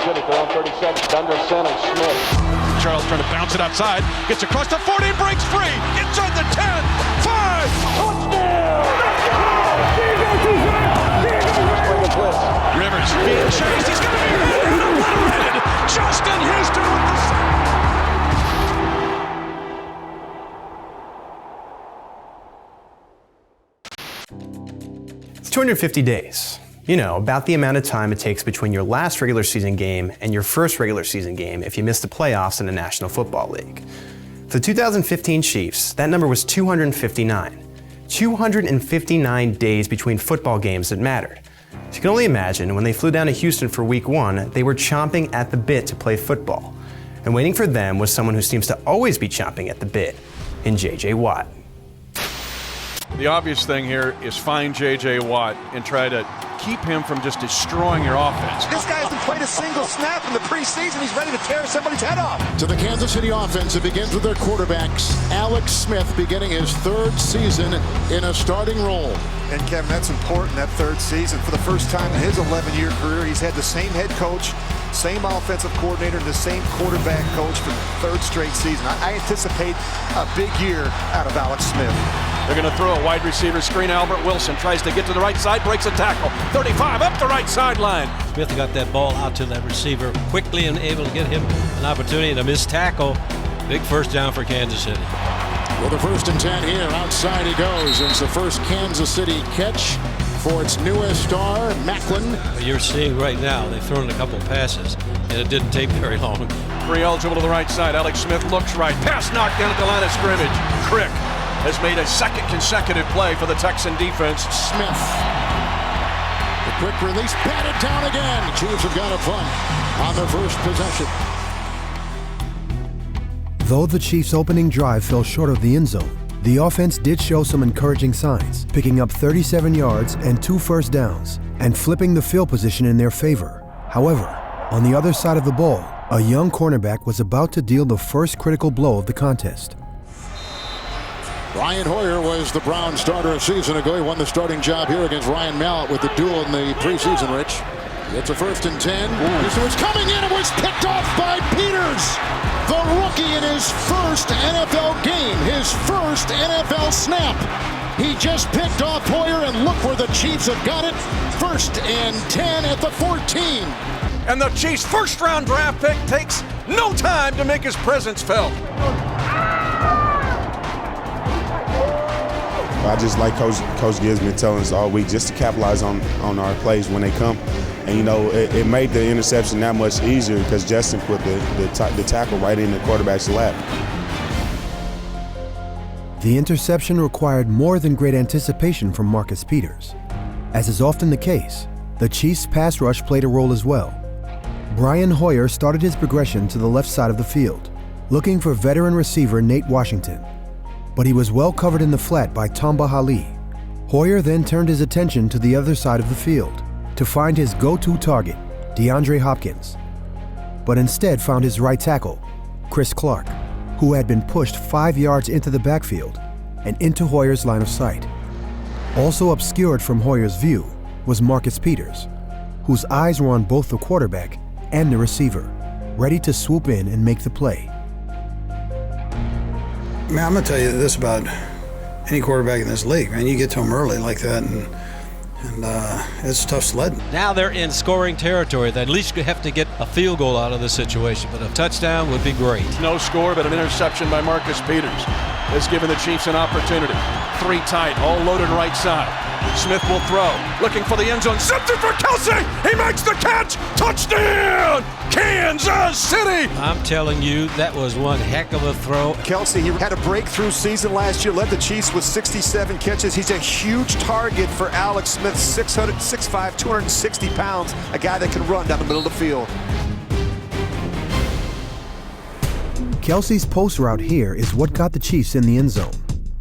City, their own 30 seconds. Under center, Smith. Charles trying to bounce it outside. Gets across the 40, breaks free. Inside the 10. 5. Touchdown! Rivers being chased. He's going to be hit and obliterated. Justin Houston with the sack. It's 250 days. You know, about the amount of time it takes between your last regular season game and your first regular season game if you missed the playoffs in the National Football League. For the 2015 Chiefs, that number was 259. 259 days between football games that mattered. So you can only imagine when they flew down to Houston for week 1, they were chomping at the bit to play football. And waiting for them was someone who seems to always be chomping at the bit in J.J. Watt. The obvious thing here is find J.J. Watt and try to keep him from just destroying your offense. This guy hasn't played a single snap in the preseason. He's ready to tear somebody's head off. To the Kansas City offense, it begins with their quarterbacks. Alex Smith beginning his 3rd season in a starting role. And Kevin, that's important, that 3rd season. For the first time in his 11-year career, he's had the same head coach, same offensive coordinator, and the same quarterback coach for the 3rd straight season. I anticipate a big year out of Alex Smith. They're going to throw a wide receiver screen. Albert Wilson tries to get to the right side, breaks a tackle. 35 up the right sideline. Smith got that ball out to that receiver quickly and able to get him an opportunity to miss tackle. Big first down for Kansas City. Well, the 1st and 10 here. Outside he goes. It's the first Kansas City catch for its newest star, Macklin. You're seeing right now, they've thrown a couple passes, and it didn't take very long. Free eligible to the right side. Alex Smith looks right. Pass knocked down at the line of scrimmage. Crick has made a 2nd consecutive play for the Texan defense. Smith. The quick release, batted down again. The Chiefs have got a punt on their first possession. Though the Chiefs' opening drive fell short of the end zone, the offense did show some encouraging signs, picking up 37 yards and 2 first downs, and flipping the field position in their favor. However, on the other side of the ball, a young cornerback was about to deal the first critical blow of the contest. Brian Hoyer was the Browns starter a season ago. He won the starting job here against Ryan Mallett with the duel in the preseason, Rich. It's a 1st and 10. This was coming in. It was picked off by Peters. The rookie in his first NFL game, his first NFL snap. He just picked off Hoyer, and look where the Chiefs have got it. 1st and 10 at the 14. And the Chiefs' first-round draft pick takes no time to make his presence felt. I just like Coach Gibbs been telling us all week just to capitalize on our plays when they come. And, you know, it made the interception that much easier because Justin put the tackle right in the quarterback's lap. The interception required more than great anticipation from Marcus Peters. As is often the case, the Chiefs' pass rush played a role as well. Brian Hoyer started his progression to the left side of the field, looking for veteran receiver Nate Washington. But he was well covered in the flat by Tamba Hali. Hoyer then turned his attention to the other side of the field to find his go-to target, DeAndre Hopkins, but instead found his right tackle, Chris Clark, who had been pushed 5 yards into the backfield and into Hoyer's line of sight. Also obscured from Hoyer's view was Marcus Peters, whose eyes were on both the quarterback and the receiver, ready to swoop in and make the play. Man, I'm going to tell you this about any quarterback in this league. Man, you get to them early like that, and it's tough sledding. Now they're in scoring territory. They at least have to get a field goal out of this situation, but a touchdown would be great. No score, but an interception by Marcus Peters has given the Chiefs an opportunity. 3 tight, all loaded right side. Smith will throw, looking for the end zone. Zipped it for Kelsey. He makes the catch. Touchdown, Kansas City. I'm telling you, that was one heck of a throw. Kelsey, he had a breakthrough season last year, led the Chiefs with 67 catches. He's a huge target for Alex Smith, 6'5", 260 pounds, a guy that can run down the middle of the field. Kelsey's post route here is what got the Chiefs in the end zone.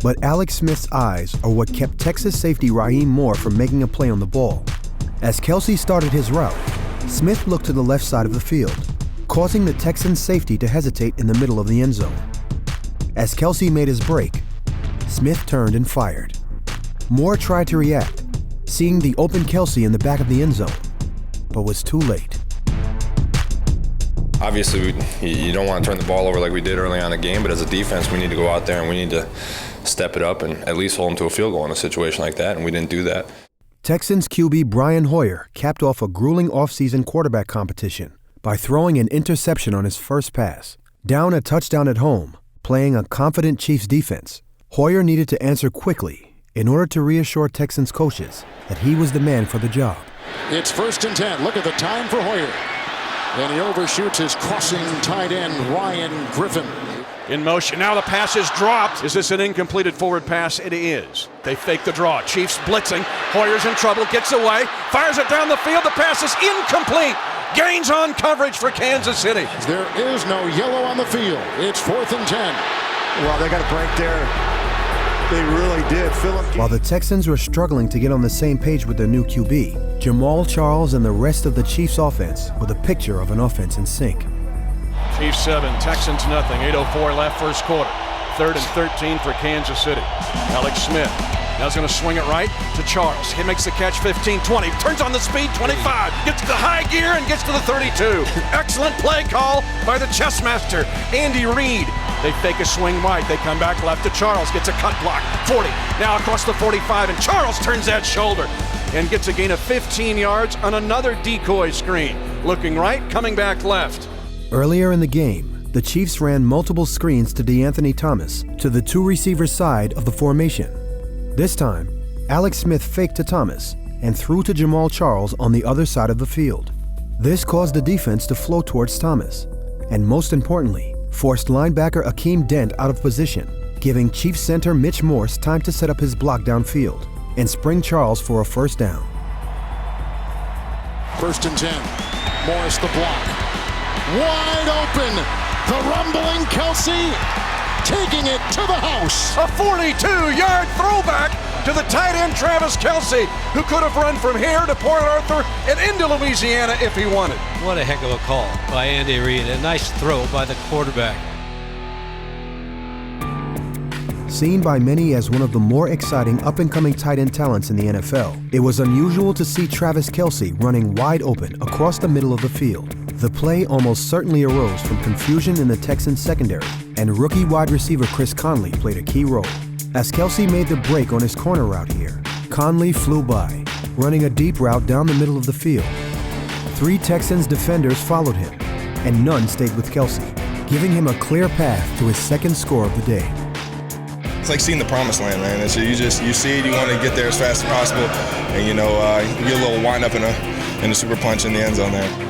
But Alex Smith's eyes are what kept Texas safety Raheem Moore from making a play on the ball. As Kelsey started his route, Smith looked to the left side of the field, causing the Texans safety to hesitate in the middle of the end zone. As Kelsey made his break, Smith turned and fired. Moore tried to react, seeing the open Kelsey in the back of the end zone, but was too late. Obviously, you don't want to turn the ball over like we did early on in the game, but as a defense, we need to go out there and we need to step it up and at least hold them to a field goal in a situation like that, and we didn't do that. Texans QB Brian Hoyer capped off a grueling offseason quarterback competition by throwing an interception on his first pass. Down a touchdown at home, playing a confident Chiefs defense, Hoyer needed to answer quickly in order to reassure Texans coaches that he was the man for the job. It's 1st and 10. Look at the time for Hoyer. And he overshoots his crossing tight end, Ryan Griffin. In motion, now the pass is dropped. Is this an incompleted forward pass? It is. They fake the draw. Chiefs blitzing. Hoyer's in trouble, gets away, fires it down the field. The pass is incomplete. Gains on coverage for Kansas City. There is no yellow on the field. It's 4th and 10. Well, they got a break there. They really did. While the Texans were struggling to get on the same page with their new QB, Jamal Charles and the rest of the Chiefs offense were the picture of an offense in sync. Chiefs 7, Texans nothing. 8:04 left first quarter. 3rd and 13 for Kansas City. Alex Smith now he's going to swing it right to Charles. He makes the catch 15, 20, turns on the speed 25, gets to the high gear and gets to the 32. Excellent play call by the chess master, Andy Reid. They fake a swing right. They come back left to Charles. Gets a cut block. 40. Now across the 45, and Charles turns that shoulder and gets a gain of 15 yards on another decoy screen. Looking right, coming back left. Earlier in the game, the Chiefs ran multiple screens to DeAnthony Thomas to the two receiver side of the formation. This time, Alex Smith faked to Thomas and threw to Jamal Charles on the other side of the field. This caused the defense to flow towards Thomas, and most importantly, forced linebacker Akeem Dent out of position, giving Chiefs center Mitch Morse time to set up his block downfield and spring Charles for a first down. 1st and 10. Morris the block. Wide open. The rumbling Kelsey taking it to the house. A 42-yard throwback to the tight end Travis Kelsey, who could have run from here to Port Arthur and into Louisiana if he wanted. What a heck of a call by Andy Reid. A nice throw by the quarterback. Seen by many as one of the more exciting up-and-coming tight end talents in the NFL, it was unusual to see Travis Kelsey running wide open across the middle of the field. The play almost certainly arose from confusion in the Texans secondary, and rookie wide receiver Chris Conley played a key role. As Kelsey made the break on his corner route here, Conley flew by, running a deep route down the middle of the field. 3 Texans defenders followed him, and none stayed with Kelsey, giving him a clear path to his second score of the day. It's like seeing the promised land, man. You see it, you want to get there as fast as possible, and you get a little wind up in a super punch in the end zone there.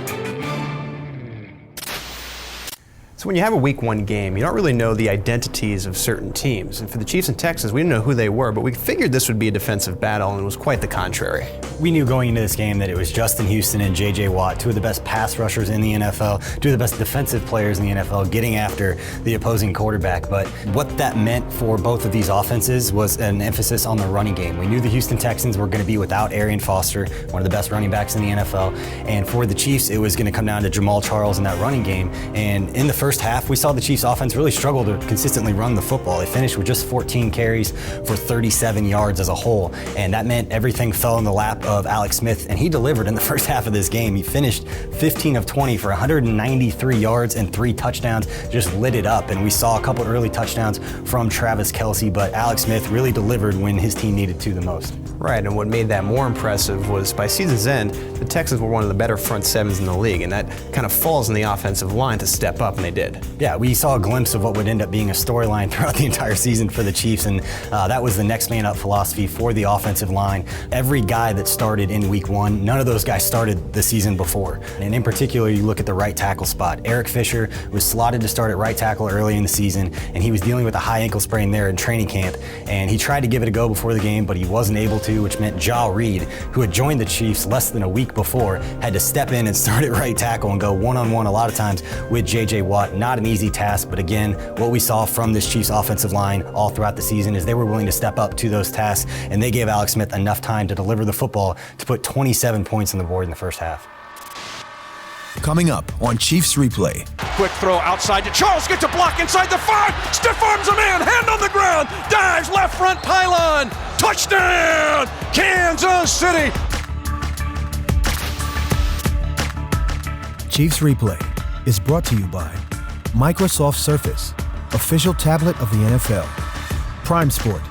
So when you have a week 1 game, you don't really know the identities of certain teams. And for the Chiefs and Texans, we didn't know who they were, but we figured this would be a defensive battle, and it was quite the contrary. We knew going into this game that it was Justin Houston and J.J. Watt, 2 of the best pass rushers in the NFL, 2 of the best defensive players in the NFL, getting after the opposing quarterback. But what that meant for both of these offenses was an emphasis on the running game. We knew the Houston Texans were going to be without Arian Foster, one of the best running backs in the NFL. And for the Chiefs, it was going to come down to Jamal Charles in that running game. And in the first half, we saw the Chiefs offense really struggle to consistently run the football. They finished with just 14 carries for 37 yards as a whole, and that meant everything fell in the lap of Alex Smith, and he delivered in the first half of this game. He finished 15 of 20 for 193 yards and 3 touchdowns, just lit it up, and we saw a couple early touchdowns from Travis Kelsey, but Alex Smith really delivered when his team needed to the most. Right, and what made that more impressive was by season's end, the Texans were one of the better front sevens in the league, and that kind of falls on the offensive line to step up, and they did. Yeah, we saw a glimpse of what would end up being a storyline throughout the entire season for the Chiefs, and that was the next man up philosophy for the offensive line. Every guy that started in week 1, none of those guys started the season before. And in particular, you look at the right tackle spot. Eric Fisher was slotted to start at right tackle early in the season, and he was dealing with a high ankle sprain there in training camp, and he tried to give it a go before the game, but he wasn't able to, which meant Ja Reed, who had joined the Chiefs less than a week before, had to step in and start at right tackle and go one-on-one a lot of times with J.J. Watt. Not an easy task, but again, what we saw from this Chiefs offensive line all throughout the season is they were willing to step up to those tasks, and they gave Alex Smith enough time to deliver the football to put 27 points on the board in the first half. Coming up on Chiefs Replay. Quick throw outside to Charles, gets a block inside the 5, stiff arms him in, hand on the ground, dives left front pylon, touchdown, Kansas City. Chiefs Replay, is brought to you by Microsoft Surface, official tablet of the NFL. Prime Sport.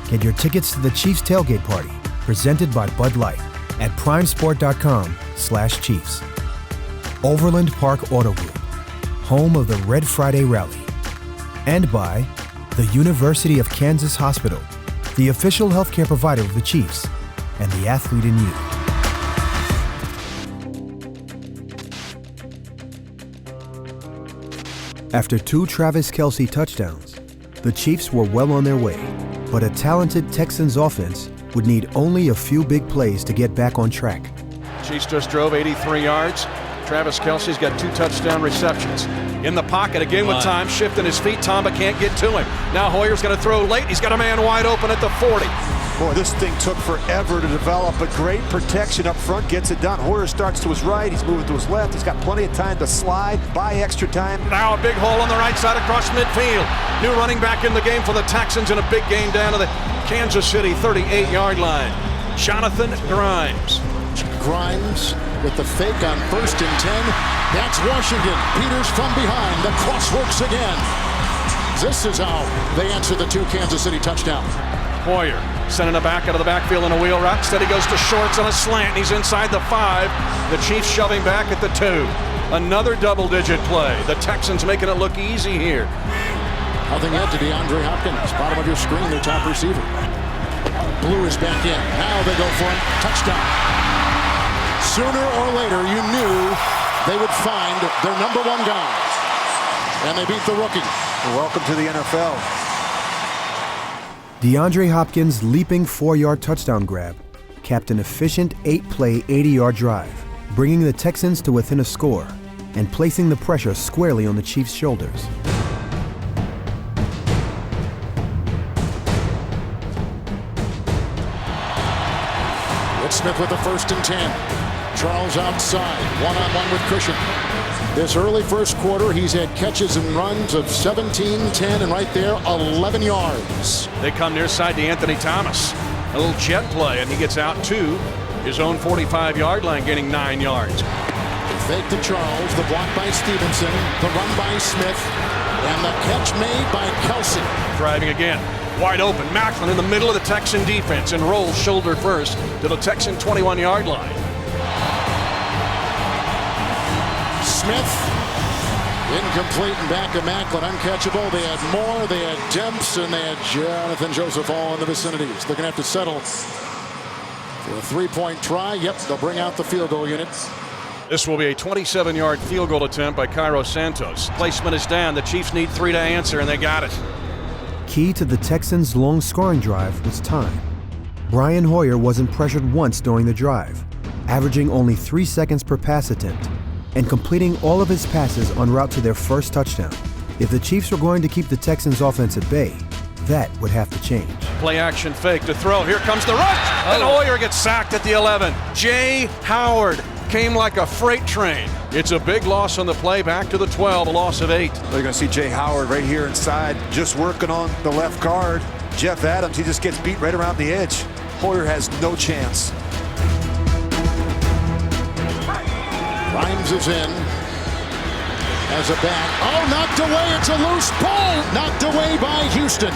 Get your tickets to the Chiefs tailgate party, presented by Bud Light, at primesport.com/Chiefs. Overland Park Auto Group, home of the Red Friday Rally. And by the University of Kansas Hospital, the official healthcare provider of the Chiefs and the athlete in you. After 2 Travis Kelce touchdowns, the Chiefs were well on their way, but a talented Texans offense would need only a few big plays to get back on track. Chiefs just drove 83 yards. Travis Kelce's got 2 touchdown receptions. In the pocket again with time, shifting his feet. Tamba can't get to him. Now Hoyer's going to throw late. He's got a man wide open at the 40. Boy, this thing took forever to develop, but great protection up front gets it done. Hoyer starts to his right, he's moving to his left. He's got plenty of time to slide, buy extra time. Now a big hole on the right side across midfield. New running back in the game for the Texans, and a big gain down to the Kansas City 38-yard line. Jonathan Grimes. Grimes with the fake on 1st and 10. That's Washington. Peters from behind. The cross works again. This is how they answer the 2 Kansas City touchdowns. Hoyer sending it back out of the backfield in a wheel route. Instead he goes to shorts on a slant. He's inside the 5. The Chiefs shoving back at the 2. Another double-digit play. The Texans making it look easy here. Nothing yet to DeAndre Hopkins. Bottom of your screen, their top receiver. Blue is back in. Now they go for him. Touchdown. Sooner or later, you knew they would find their number 1 guy. And they beat the rookie. Welcome to the NFL. DeAndre Hopkins' leaping 4-yard touchdown grab capped an efficient 8-play, 80-yard drive, bringing the Texans to within a score and placing the pressure squarely on the Chiefs' shoulders. Smith with the 1st and 10. Charles outside, one-on-one with Cushion. This early first quarter, he's had catches and runs of 17, 10, and right there, 11 yards. They come near side to Anthony Thomas. A little jet play, and he gets out to his own 45-yard line, gaining 9 yards. Fake to Charles, the block by Stevenson, the run by Smith, and the catch made by Kelce. Driving again. Wide open. Macklin in the middle of the Texan defense and rolls shoulder first to the Texan 21-yard line. Smith, incomplete and back to Macklin, uncatchable. They had Moore, they had Demps, and they had Jonathan Joseph all in the vicinity. So they're going to have to settle for a 3-point try. Yep, they'll bring out the field goal unit. This will be a 27-yard field goal attempt by Cairo Santos. Placement is down. The Chiefs need 3 to answer, and they got it. Key to the Texans' long scoring drive was time. Brian Hoyer wasn't pressured once during the drive, averaging only 3 seconds per pass attempt, and completing all of his passes en route to their first touchdown. If the Chiefs were going to keep the Texans' offense at bay, that would have to change. Play action fake to throw. Here comes the rush, and Hoyer gets sacked at the 11. Jay Howard came like a freight train. It's a big loss on the play, back to the 12, a loss of 8. They're going to see Jay Howard right here inside, just working on the left guard. Jeff Adams, he just gets beat right around the edge. Hoyer has no chance. Grimes is in as a back. Oh, knocked away. It's a loose ball. Knocked away by Houston.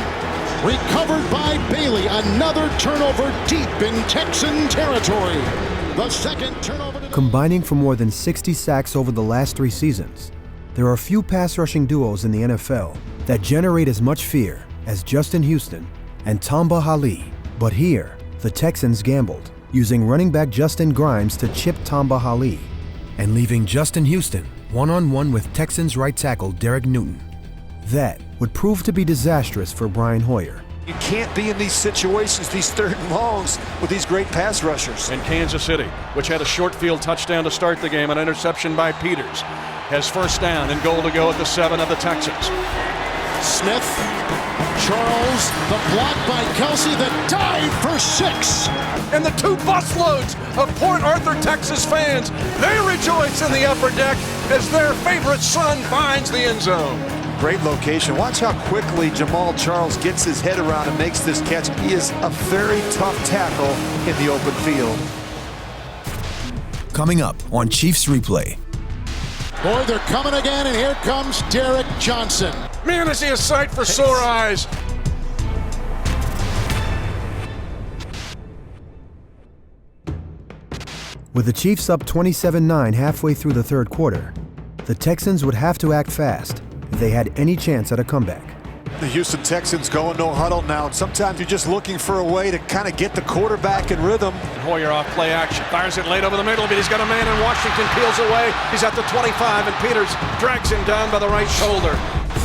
Recovered by Bailey. Another turnover deep in Texan territory. The second turnover. Combining for more than 60 sacks over the last 3 seasons, there are few pass rushing duos in the NFL that generate as much fear as Justin Houston and Tamba Hali. But here, the Texans gambled, using running back Justin Grimes to chip Tamba Hali and leaving Justin Houston one-on-one with Texans right tackle Derek Newton. That would prove to be disastrous for Brian Hoyer. You can't be in these situations, these 3rd and longs, with these great pass rushers. And Kansas City, which had a short field touchdown to start the game, an interception by Peters, has 1st down and goal to go at the 7 of the Texans. Smith, Charles, the block by Kelce, the dive for 6. And the 2 busloads of Port Arthur, Texas fans, they rejoice in the upper deck as their favorite son finds the end zone. Great location. Watch how quickly Jamal Charles gets his head around and makes this catch. He is a very tough tackle in the open field. Coming up on Chiefs Replay. Boy, they're coming again, and here comes Derek Johnson. Man, is he a sight for sore eyes. With the Chiefs up 27-9 halfway through the third quarter, the Texans would have to act fast if they had any chance at a comeback. The Houston Texans going no huddle now. Sometimes you're just looking for a way to kind of get the quarterback in rhythm. Hoyer off play action, fires it late over the middle, but he's got a man in Washington, peels away. He's at the 25, and Peters drags him down by the right shoulder.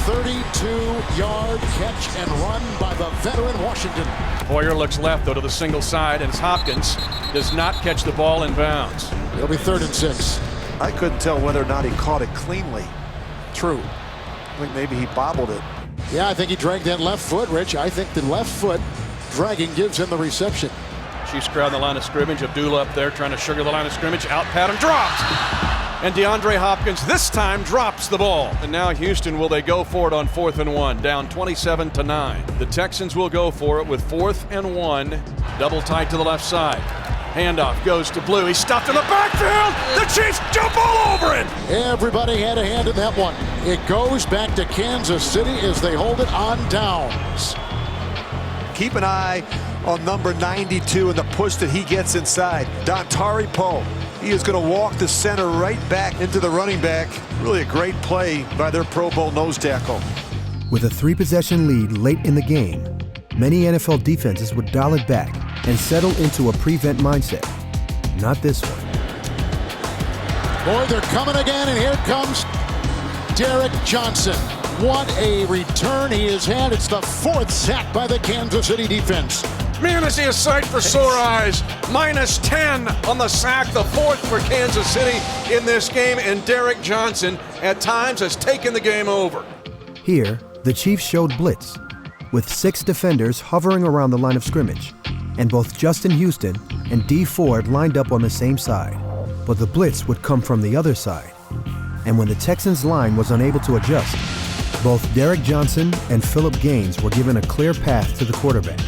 32-yard catch and run by the veteran Washington. Hoyer looks left, though, to the single side, and Hopkins does not catch the ball in bounds. It'll be 3rd and 6. I couldn't tell whether or not he caught it cleanly. True. I think maybe he bobbled it. Yeah, I think he dragged that left foot, Rich. I think the left foot dragging gives him the reception. Chiefs crowd the line of scrimmage. Abdullah up there trying to sugar the line of scrimmage. Out pattern dropped. And DeAndre Hopkins this time drops the ball. And now Houston, will they go for it on 4th and 1? Down 27-9. The Texans will go for it with 4th and 1. Double tight to the left side. Handoff goes to Blue. He's stuffed in the backfield. The Chiefs jump all over it. Everybody had a hand in that one. It goes back to Kansas City as they hold it on downs. Keep an eye on number 92 and the push that he gets inside. Dontari Poe. He is going to walk the center right back into the running back. Really a great play by their Pro Bowl nose tackle. With a 3-possession lead late in the game, many NFL defenses would dial it back and settle into a prevent mindset. Not this one. Boy, they're coming again, and here comes Derek Johnson. What a return he has had. It's the 4th sack by the Kansas City defense. Man, is he a sight for sore eyes. -10 on the sack, the 4th for Kansas City in this game, and Derek Johnson at times has taken the game over. Here, the Chiefs showed blitz, with 6 defenders hovering around the line of scrimmage, and both Justin Houston and Dee Ford lined up on the same side. But the blitz would come from the other side. And when the Texans' line was unable to adjust, both Derek Johnson and Phillip Gaines were given a clear path to the quarterback.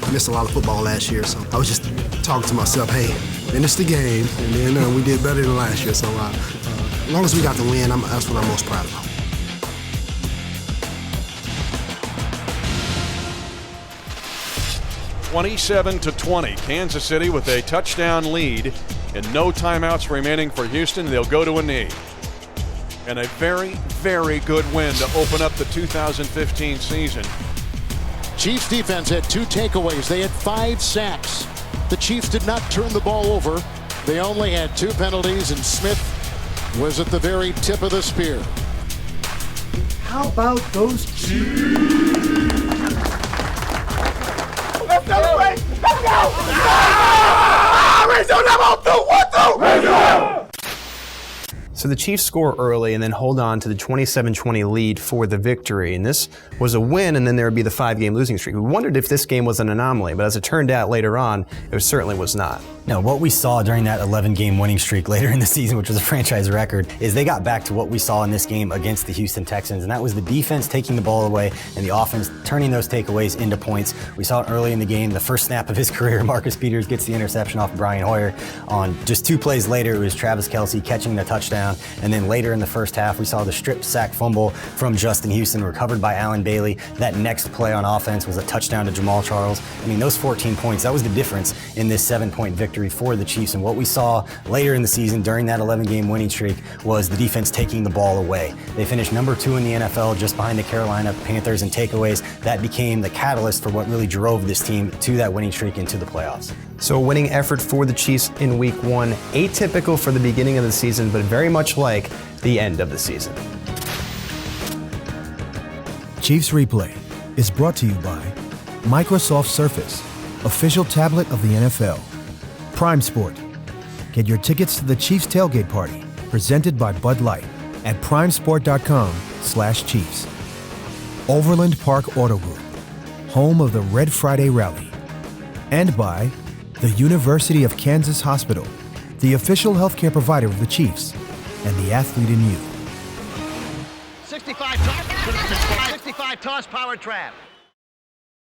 I missed a lot of football last year, so I was just talking to myself, hey, finish the game, and then we did better than last year. So as long as we got the win, that's what I'm most proud of. 27-20, Kansas City with a touchdown lead and no timeouts remaining for Houston. They'll go to a knee. And a very, very good win to open up the 2015 season. Chiefs defense had 2 takeaways. They had 5 sacks. The Chiefs did not turn the ball over. They only had 2 penalties, and Smith was at the very tip of the spear. How about those Chiefs? Let's celebrate! Let's go! Rizzo, level 2, 1, 2! Rizzo! So the Chiefs score early and then hold on to the 27-20 lead for the victory. And this was a win, and then there would be the 5-game losing streak. We wondered if this game was an anomaly, but as it turned out later on, it certainly was not. No, what we saw during that 11-game winning streak later in the season, which was a franchise record, is they got back to what we saw in this game against the Houston Texans, and that was the defense taking the ball away and the offense turning those takeaways into points. We saw it early in the game. The first snap of his career, Marcus Peters gets the interception off Brian Hoyer. On just 2 plays later, it was Travis Kelce catching the touchdown, and then later in the first half, we saw the strip sack fumble from Justin Houston, recovered by Allen Bailey. That next play on offense was a touchdown to Jamal Charles. I mean, those 14 points, that was the difference in this 7-point victory for the Chiefs. And what we saw later in the season during that 11-game winning streak was the defense taking the ball away. They finished number 2 in the NFL, just behind the Carolina Panthers in takeaways. That became the catalyst for what really drove this team to that winning streak into the playoffs. So a winning effort for the Chiefs in Week 1, atypical for the beginning of the season, but very much like the end of the season. Chiefs Replay is brought to you by Microsoft Surface, official tablet of the NFL. Prime Sport. Get your tickets to the Chiefs tailgate party, presented by Bud Light, at primesport.com/Chiefs. Overland Park Auto Group, home of the Red Friday Rally. And by the University of Kansas Hospital, the official healthcare provider of the Chiefs and the athlete in you. 65 toss power trap.